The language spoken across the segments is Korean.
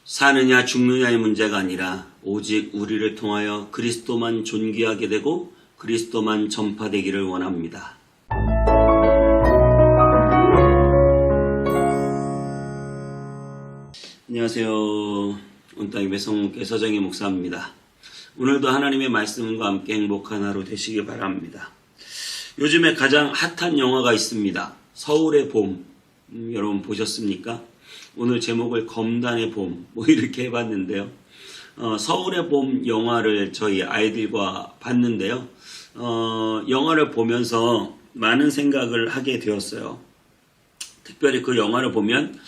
사느냐 죽느냐의 문제가 아니라 오직 우리를 통하여 그리스도만 존귀하게 되고 그리스도만 전파되기를 원합니다. 안녕하세요. 온땅의 배성묵회 서정희 목사입니다. 오늘도 하나님의 말씀과 함께 행복한 하루 되시기 바랍니다. 요즘에 가장 핫한 영화가 있습니다. 서울의 봄. 여러분 보셨습니까? 오늘 제목을 검단의 봄 이렇게 해봤는데요. 서울의 봄 영화를 저희 아이들과 봤는데요. 영화를 보면서 많은 생각을 하게 되었어요. 특별히 그 영화를 보면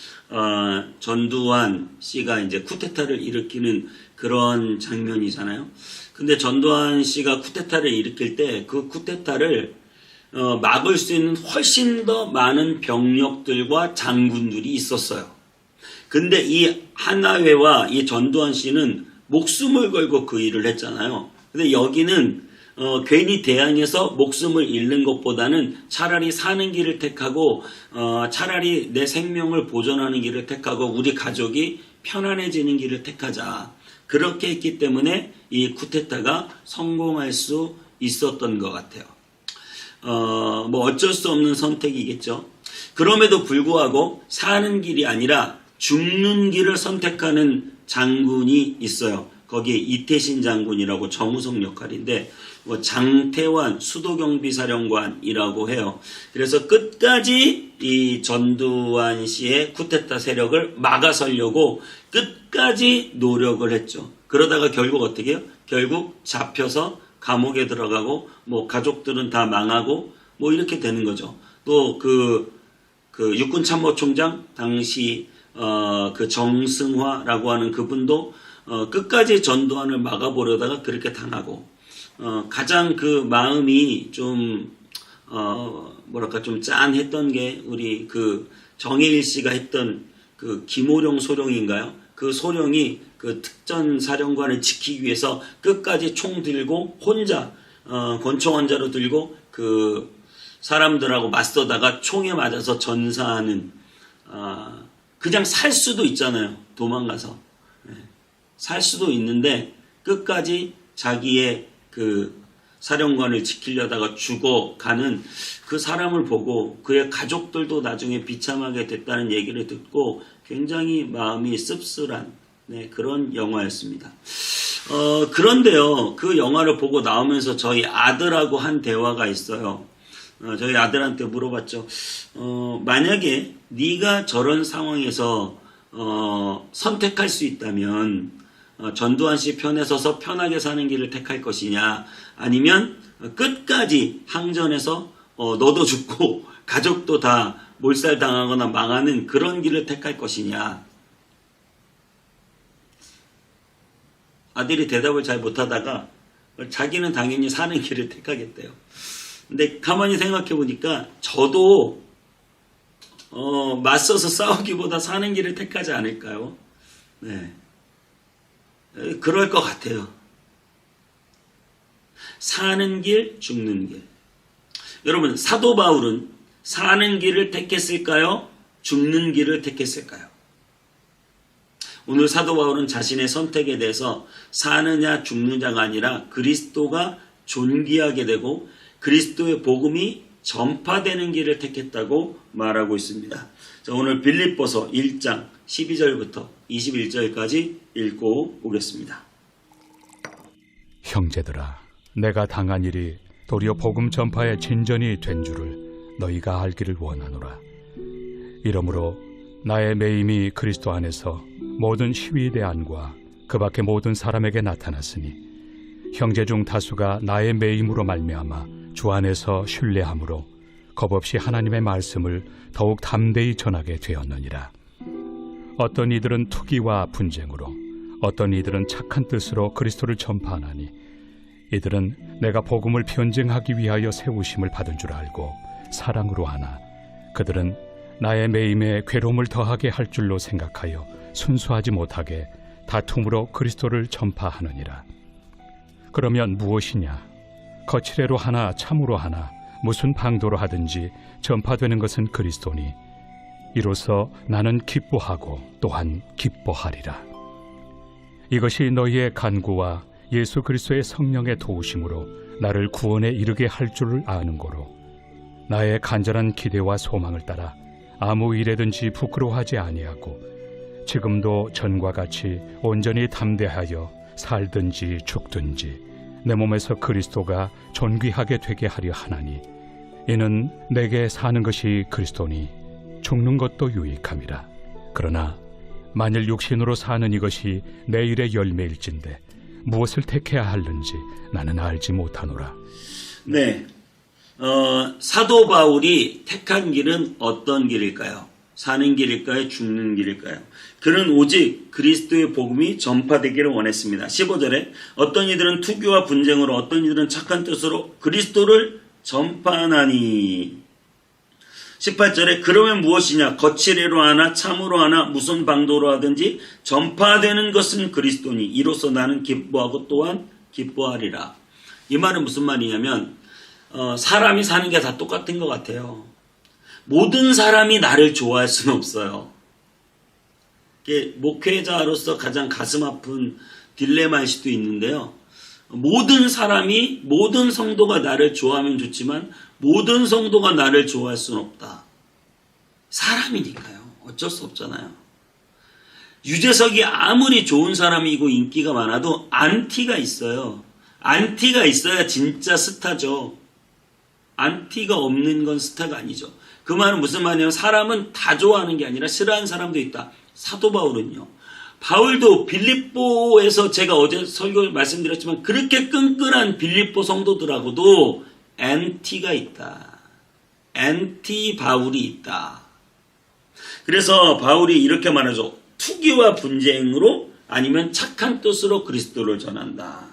전두환 씨가 이제 쿠데타를 일으키는 그런 장면이잖아요. 근데 전두환 씨가 쿠데타를 일으킬 때 그 쿠데타를 막을 수 있는 훨씬 더 많은 병력들과 장군들이 있었어요. 근데 이 한나회와 이 전두환 씨는 목숨을 걸고 그 일을 했잖아요. 근데 여기는 괜히 대항해서 목숨을 잃는 것보다는 차라리 사는 길을 택하고 차라리 내 생명을 보존하는 길을 택하고 우리 가족이 편안해지는 길을 택하자. 그렇게 했기 때문에 이 쿠데타가 성공할 수 있었던 것 같아요. 뭐 어쩔 수 없는 선택이겠죠. 그럼에도 불구하고 사는 길이 아니라 죽는 길을 선택하는 장군이 있어요. 거기에 이태신 장군이라고 정우성 역할인데 장태환 수도경비사령관이라고 해요. 그래서 끝까지 이 전두환 씨의 쿠데타 세력을 막아서려고 끝까지 노력을 했죠. 그러다가 결국 어떻게 해요? 결국 잡혀서 감옥에 들어가고 뭐 가족들은 다 망하고 뭐 이렇게 되는 거죠. 또 그 육군참모총장 당시 그 정승화라고 하는 그분도 끝까지 전두환을 막아보려다가 그렇게 당하고 가장 그 마음이 좀 뭐랄까 좀 짠했던 게 우리 그 정해일 씨가 했던 그 김호룡 소령인가요? 그 소령이 그 특전사령관을 지키기 위해서 끝까지 총 들고 혼자 권총 원자로 들고 그 사람들하고 맞서다가 총에 맞아서 전사하는 그냥 살 수도 있잖아요. 도망가서. 살 수도 있는데 끝까지 자기의 그 사령관을 지키려다가 죽어가는 그 사람을 보고 그의 가족들도 나중에 비참하게 됐다는 얘기를 듣고 굉장히 마음이 씁쓸한 그런 영화였습니다. 그런데요. 그 영화를 보고 나오면서 저희 아들하고 한 대화가 있어요. 저희 아들한테 물어봤죠. 만약에 네가 저런 상황에서 선택할 수 있다면 전두환 씨 편에 서서 편하게 사는 길을 택할 것이냐 아니면 끝까지 항전해서 너도 죽고 가족도 다 몰살당하거나 망하는 그런 길을 택할 것이냐. 아들이 대답을 잘 못하다가 자기는 당연히 사는 길을 택하겠대요. 근데 가만히 생각해 보니까 저도 맞서서 싸우기보다 사는 길을 택하지 않을까요? 네, 그럴 것 같아요. 사는 길, 죽는 길. 여러분, 사도 바울은 사는 길을 택했을까요? 죽는 길을 택했을까요? 오늘 사도 바울은 자신의 선택에 대해서 사느냐 죽느냐가 아니라 그리스도가 존귀하게 되고 그리스도의 복음이 전파되는 길을 택했다고 말하고 있습니다. 자, 오늘 빌립보서 1장 12절부터 21절까지 읽고 오겠습니다. 형제들아, 내가 당한 일이 도리어 복음 전파의 진전이 된 줄을 너희가 알기를 원하노라. 이러므로 나의 매임이 그리스도 안에서 모든 시위대 안과 그 밖의 모든 사람에게 나타났으니 형제 중 다수가 나의 매임으로 말미암아 주 안에서 신뢰함으로 겁없이 하나님의 말씀을 더욱 담대히 전하게 되었느니라. 어떤 이들은 투기와 분쟁으로 어떤 이들은 착한 뜻으로 그리스도를 전파하나니 이들은 내가 복음을 변증하기 위하여 세우심을 받은 줄 알고 사랑으로 하나 그들은 나의 매임에 괴로움을 더하게 할 줄로 생각하여 순수하지 못하게 다툼으로 그리스도를 전파하느니라. 그러면 무엇이냐? 거칠애로 하나 참으로 하나 무슨 방도로 하든지 전파되는 것은 그리스도니 이로써 나는 기뻐하고 또한 기뻐하리라. 이것이 너희의 간구와 예수 그리스도의 성령의 도우심으로 나를 구원에 이르게 할 줄을 아는 고로 나의 간절한 기대와 소망을 따라 아무 일에든지 부끄러워하지 아니하고 지금도 전과 같이 온전히 담대하여 살든지 죽든지 내 몸에서 그리스도가 존귀하게 되게 하려 하나니 이는 내게 사는 것이 그리스도니 죽는 것도 유익함이라. 그러나 만일 육신으로 사는 이것이 내일의 열매일진데 무엇을 택해야 하는지 나는 알지 못하노라. 네, 사도 바울이 택한 길은 어떤 길일까요? 사는 길일까요? 죽는 길일까요? 그는 오직 그리스도의 복음이 전파되기를 원했습니다. 15절에 어떤 이들은 투기와 분쟁으로 어떤 이들은 착한 뜻으로 그리스도를 전파하나니. 18절에 그러면 무엇이냐? 거칠애로 하나 참으로 하나 무슨 방도로 하든지 전파되는 것은 그리스도니 이로써 나는 기뻐하고 또한 기뻐하리라. 이 말은 무슨 말이냐면 사람이 사는 게 다 똑같은 것 같아요. 모든 사람이 나를 좋아할 수는 없어요. 이게 목회자로서 가장 가슴 아픈 딜레마일 수도 있는데요. 모든 사람이, 모든 성도가 나를 좋아하면 좋지만 모든 성도가 나를 좋아할 수는 없다. 사람이니까요. 어쩔 수 없잖아요. 유재석이 아무리 좋은 사람이고 인기가 많아도 안티가 있어요. 안티가 있어야 진짜 스타죠. 안티가 없는 건 스타가 아니죠. 그 말은 무슨 말이냐면 사람은 다 좋아하는 게 아니라 싫어하는 사람도 있다. 사도 바울은요. 바울도 빌립보에서 제가 어제 설교 말씀드렸지만 그렇게 끈끈한 빌립보 성도들하고도 앤티가 있다. 앤티 바울이 있다. 그래서 바울이 이렇게 말하죠. 투기와 분쟁으로 아니면 착한 뜻으로 그리스도를 전한다.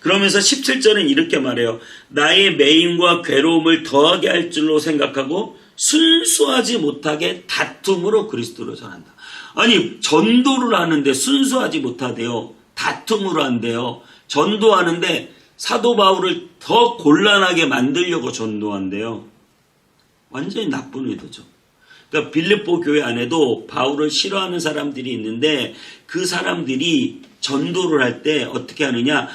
그러면서 17절은 이렇게 말해요. 나의 매임과 괴로움을 더하게 할 줄로 생각하고 순수하지 못하게 다툼으로 그리스도를 전한다. 아니 전도를 하는데 순수하지 못하대요. 다툼으로 한대요. 전도하는데 사도 바울을 더 곤란하게 만들려고 전도한대요. 완전히 나쁜 의도죠. 그러니까 빌립보 교회 안에도 바울을 싫어하는 사람들이 있는데 그 사람들이 전도를 할 때 어떻게 하느냐.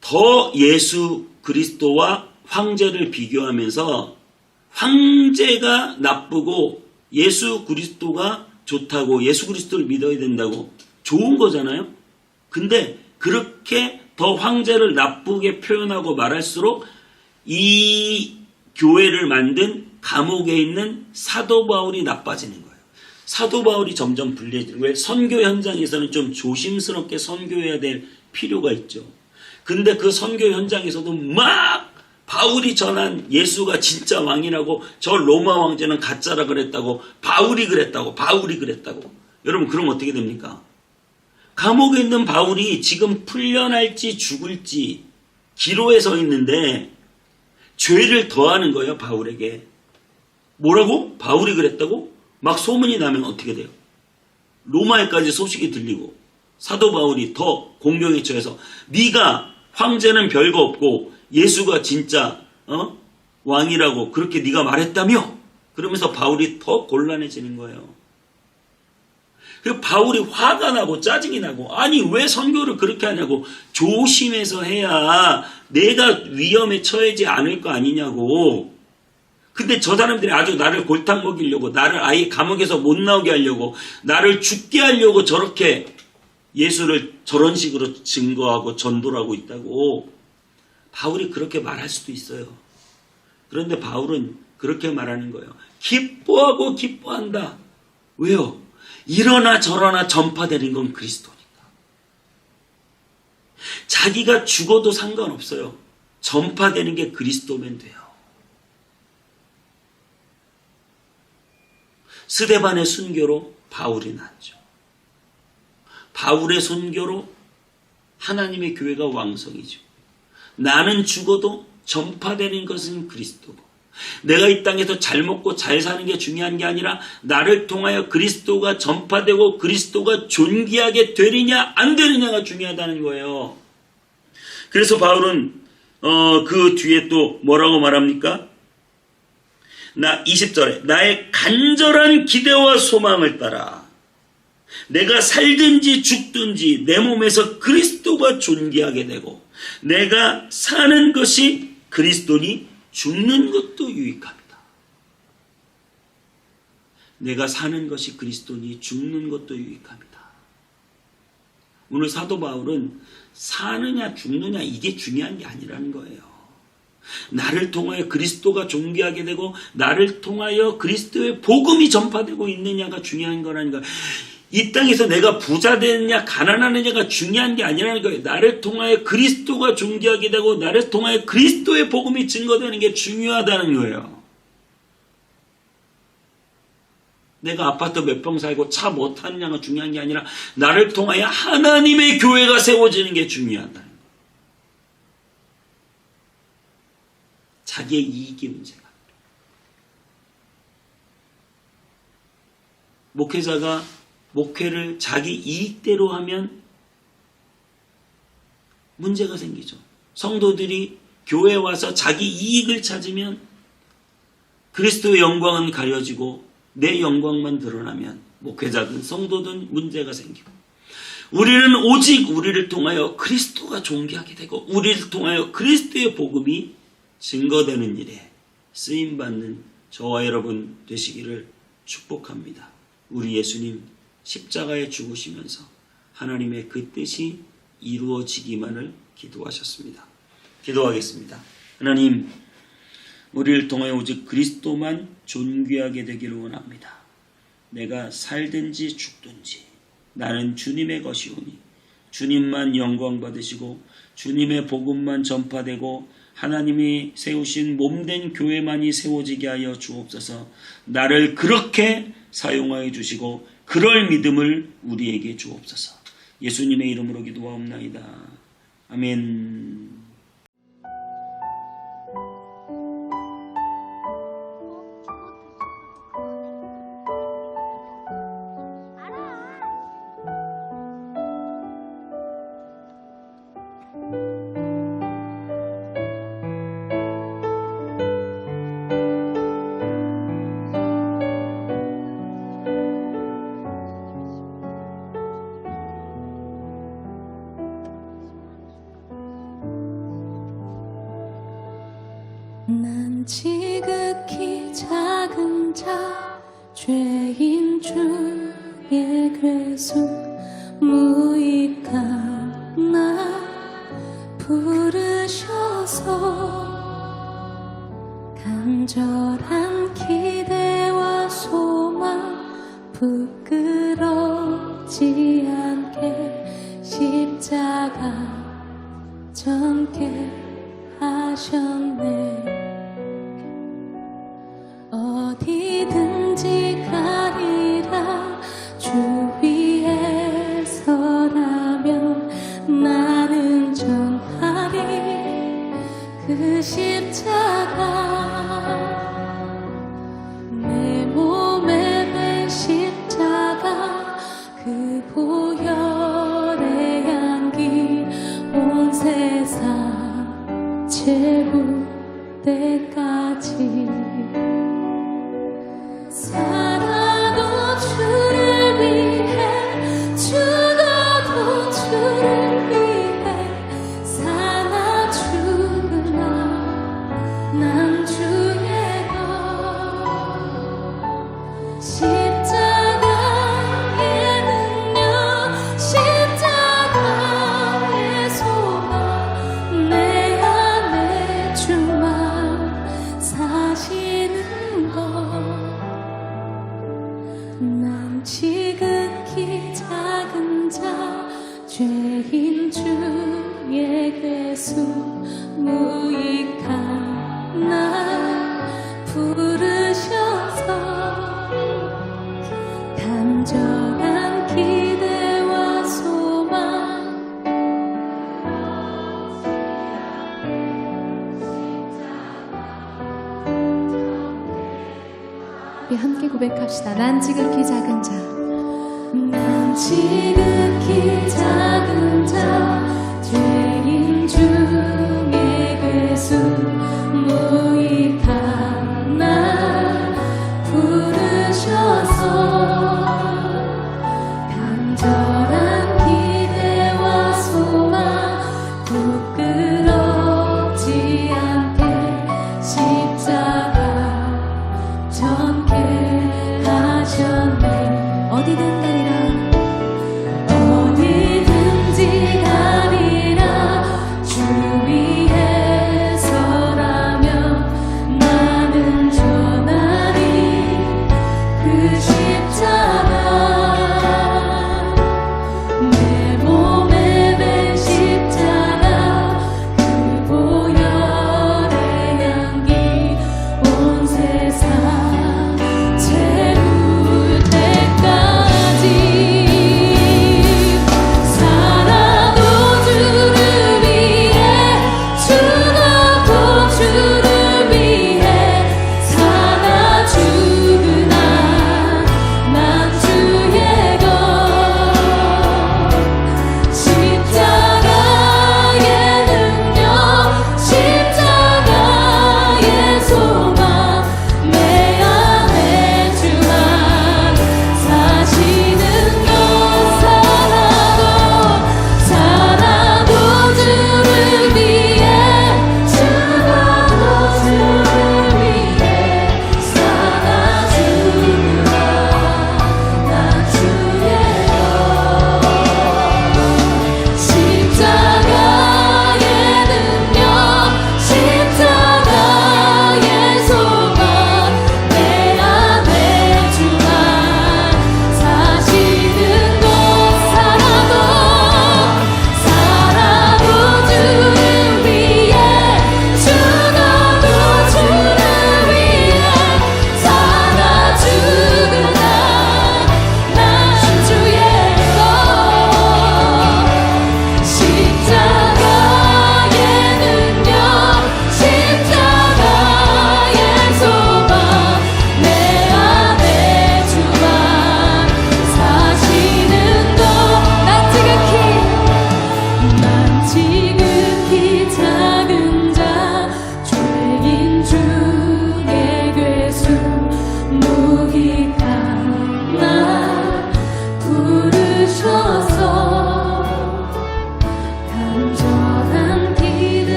더 예수 그리스도와 황제를 비교하면서 황제가 나쁘고 예수 그리스도가 좋다고 예수 그리스도를 믿어야 된다고 좋은 거잖아요. 근데 그렇게 더 황제를 나쁘게 표현하고 말할수록 이 교회를 만든 감옥에 있는 사도 바울이 나빠지는 거예요. 사도 바울이 점점 불리해지는 거예요. 선교 현장에서는 좀 조심스럽게 선교해야 될 필요가 있죠. 근데 그 선교 현장에서도 막 바울이 전한 예수가 진짜 왕이라고 저 로마 왕제는 가짜라 그랬다고 바울이 그랬다고 여러분 그럼 어떻게 됩니까? 감옥에 있는 바울이 지금 풀려날지 죽을지 기로에 서 있는데 죄를 더하는 거예요. 바울에게. 뭐라고? 바울이 그랬다고? 막 소문이 나면 어떻게 돼요? 로마에까지 소식이 들리고 사도 바울이 더 공경에 처해서 네가 황제는 별거 없고 예수가 진짜 왕이라고 그렇게 네가 말했다며? 그러면서 바울이 더 곤란해지는 거예요. 그리고 바울이 화가 나고 짜증이 나고 아니 왜 선교를 그렇게 하냐고 조심해서 해야 내가 위험에 처하지 않을 거 아니냐고. 근데 저 사람들이 아주 나를 골탕 먹이려고 나를 아예 감옥에서 못 나오게 하려고 나를 죽게 하려고 저렇게 예수를 저런 식으로 증거하고 전도를 하고 있다고. 바울이 그렇게 말할 수도 있어요. 그런데 바울은 그렇게 말하는 거예요. 기뻐하고 기뻐한다. 왜요? 이러나 저러나 전파되는 건 그리스도니까. 자기가 죽어도 상관없어요. 전파되는 게 그리스도면 돼요. 스데반의 순교로 바울이 났죠. 바울의 순교로 하나님의 교회가 왕성이죠. 나는 죽어도 전파되는 것은 그리스도고 내가 이 땅에서 잘 먹고 잘 사는 게 중요한 게 아니라 나를 통하여 그리스도가 전파되고 그리스도가 존귀하게 되느냐 안 되느냐가 중요하다는 거예요. 그래서 바울은 그 뒤에 또 뭐라고 말합니까? 20절에 나의 간절한 기대와 소망을 따라 내가 살든지 죽든지 내 몸에서 그리스도가 존귀하게 되고 내가 사는 것이 그리스도니 죽는 것도 유익합니다. 내가 사는 것이 그리스도니 죽는 것도 유익합니다. 오늘 사도 바울은 사느냐 죽느냐 이게 중요한 게 아니라는 거예요. 나를 통하여 그리스도가 존귀하게 되고 나를 통하여 그리스도의 복음이 전파되고 있느냐가 중요한 거라는 거예요. 이 땅에서 내가 부자 되느냐 가난하느냐가 중요한 게 아니라는 거예요. 나를 통하여 그리스도가 존귀하게 되고 나를 통하여 그리스도의 복음이 증거되는 게 중요하다는 거예요. 내가 아파트 몇 평 살고 차 뭐 타느냐가 중요한 게 아니라 나를 통하여 하나님의 교회가 세워지는 게 중요하다는 거예요. 자기의 이익이 문제가. 목회자가 목회를 자기 이익대로 하면 문제가 생기죠. 성도들이 교회에 와서 자기 이익을 찾으면 그리스도의 영광은 가려지고 내 영광만 드러나면 목회자든 성도든 문제가 생기고, 우리는 오직 우리를 통하여 그리스도가 존귀하게 되고 우리를 통하여 그리스도의 복음이 증거되는 일에 쓰임받는 저와 여러분 되시기를 축복합니다. 우리 예수님 십자가에 죽으시면서 하나님의 그 뜻이 이루어지기만을 기도하셨습니다. 기도하겠습니다. 하나님, 우리를 통하여 오직 그리스도만 존귀하게 되기를 원합니다. 내가 살든지 죽든지 나는 주님의 것이오니 주님만 영광 받으시고 주님의 복음만 전파되고 하나님이 세우신 몸된 교회만이 세워지게 하여 주옵소서. 나를 그렇게 사용하여 주시고 그럴 믿음을 우리에게 주옵소서. 예수님의 이름으로 기도하옵나이다. 아멘. 난 지극히 작은 자 죄인 주의 괴수 무익한 나 부르셔서 간절한 기대와 소망 부끄럽지 않게 십자가 젊게 하셨네. 어디든지 가리라 주 위에 서라면 나는 전하리 그 십자가. 내 몸에 맨 십자가 그 보혈의 향기 온 세상 채울 때까지 살아도 주를 위해 죽어도 주를 위해 살아 죽으나 난 주의 것. 십자가의 능력 십자가의 소망 내 안에 주만 사시는 것. 난 지극히 작은 자 죄인 주의 괴수 무익한 나 부르셔서 간절한 기대와 소망 우리 함께 고백합시다. 난 지극히 작은 자. 난 지극히 작은 자 죄인 중의 괴수 무익한 나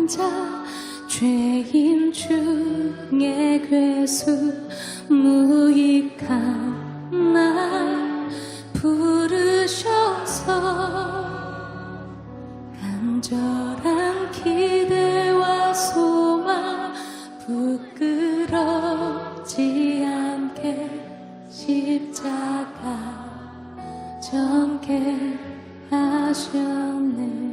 자 죄인 중에 괴수 무익한 날 부르셔서 간절한 기대와 소망 부끄럽지 않게 십자가 전개 하셨네.